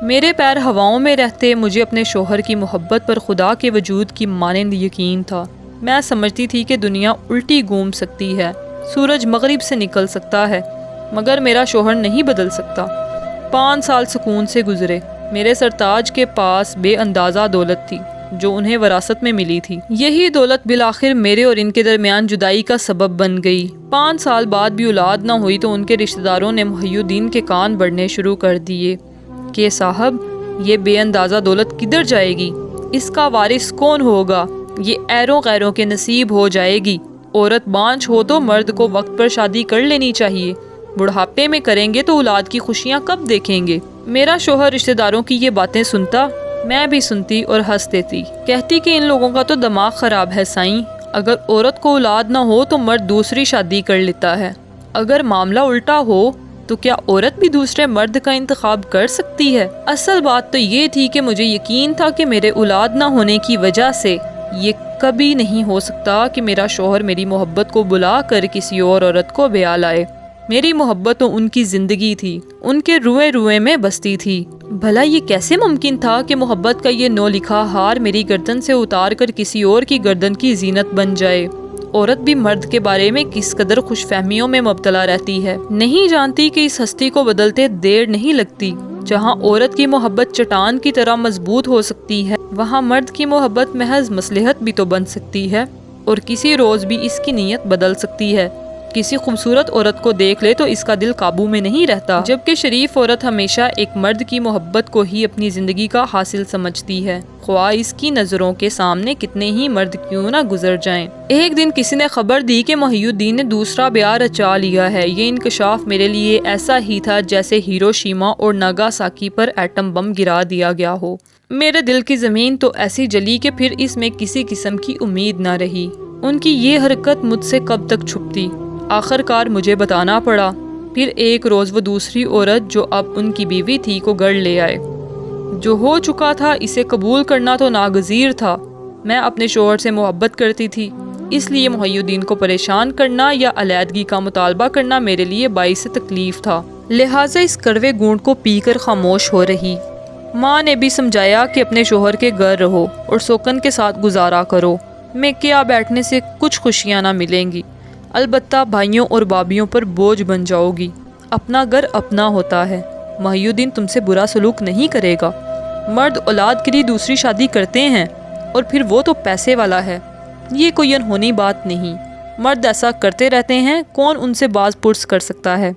میرے پیر ہواؤں میں رہتے مجھے اپنے شوہر کی محبت پر خدا کے وجود کی مانند یقین تھا۔ میں سمجھتی تھی کہ دنیا الٹی گھوم سکتی ہے، سورج مغرب سے نکل سکتا ہے، مگر میرا شوہر نہیں بدل سکتا۔ 5 سال سکون سے گزرے۔ میرے سرتاج کے پاس بے اندازہ دولت تھی جو انہیں وراثت میں ملی تھی۔ یہی دولت بالآخر میرے اور ان کے درمیان جدائی کا سبب بن گئی۔ 5 سال بعد بھی اولاد نہ ہوئی تو ان کے رشتہ داروں نے محی الدین کے کان بڑھنے شروع کر دیے کہ صاحب یہ بے اندازہ دولت کدھر جائے گی، اس کا وارث کون ہوگا، یہ ایروں غیروں کے نصیب ہو جائے گی۔ عورت بانجھ ہو تو مرد کو وقت پر شادی کر لینی چاہیے، بڑھاپے میں کریں گے تو اولاد کی خوشیاں کب دیکھیں گے۔ میرا شوہر رشتہ داروں کی یہ باتیں سنتا، میں بھی سنتی اور ہنس دیتی، کہتی کہ ان لوگوں کا تو دماغ خراب ہے سائیں، اگر عورت کو اولاد نہ ہو تو مرد دوسری شادی کر لیتا ہے، اگر معاملہ الٹا ہو تو کیا عورت بھی دوسرے مرد کا انتخاب کر سکتی ہے؟ اصل بات تو یہ تھی کہ مجھے یقین تھا کہ میرے اولاد نہ ہونے کی وجہ سے یہ کبھی نہیں ہو سکتا کہ میرا شوہر میری محبت کو بلا کر کسی اور عورت کو بیاہ لائے۔ میری محبت تو ان کی زندگی تھی، ان کے روئے روئے میں بستی تھی۔ بھلا یہ کیسے ممکن تھا کہ محبت کا یہ نو لکھا ہار میری گردن سے اتار کر کسی اور کی گردن کی زینت بن جائے؟ عورت بھی مرد کے بارے میں کس قدر خوش فہمیوں میں مبتلا رہتی ہے، نہیں جانتی کہ اس ہستی کو بدلتے دیر نہیں لگتی۔ جہاں عورت کی محبت چٹان کی طرح مضبوط ہو سکتی ہے، وہاں مرد کی محبت محض مصلحت بھی تو بن سکتی ہے، اور کسی روز بھی اس کی نیت بدل سکتی ہے۔ کسی خوبصورت عورت کو دیکھ لے تو اس کا دل قابو میں نہیں رہتا، جبکہ شریف عورت ہمیشہ ایک مرد کی محبت کو ہی اپنی زندگی کا حاصل سمجھتی ہے، خواہ اس کی نظروں کے سامنے کتنے ہی مرد کیوں نہ گزر جائیں۔ ایک دن کسی نے خبر دی کہ محی الدین نے دوسرا بیاہ رچا لیا ہے۔ یہ انکشاف میرے لیے ایسا ہی تھا جیسے ہیروشیما اور ناگاساکی پر ایٹم بم گرا دیا گیا ہو۔ میرے دل کی زمین تو ایسی جلی کہ پھر اس میں کسی قسم کی امید نہ رہی۔ ان کی یہ حرکت مجھ سے کب تک چھپتی؟ آخر کار مجھے بتانا پڑا۔ پھر ایک روز وہ دوسری عورت جو اب ان کی بیوی تھی کو گھر لے آئے۔ جو ہو چکا تھا اسے قبول کرنا تو ناگزیر تھا۔ میں اپنے شوہر سے محبت کرتی تھی، اس لیے محی الدین کو پریشان کرنا یا علیحدگی کا مطالبہ کرنا میرے لیے باعث تکلیف تھا، لہٰذا اس کڑوے گھونٹ کو پی کر خاموش ہو رہی۔ ماں نے بھی سمجھایا کہ اپنے شوہر کے گھر رہو اور سوکن کے ساتھ گزارا کرو، میں کیا بیٹھنے سے کچھ خوشیاں نہ ملیں گی، البتہ بھائیوں اور بابیوں پر بوجھ بن جاؤ گی۔ اپنا گھر اپنا ہوتا ہے، محی الدین تم سے برا سلوک نہیں کرے گا۔ مرد اولاد کے لیے دوسری شادی کرتے ہیں اور پھر وہ تو پیسے والا ہے، یہ کوئی انہونی بات نہیں، مرد ایسا کرتے رہتے ہیں، کون ان سے باز پرس کر سکتا ہے؟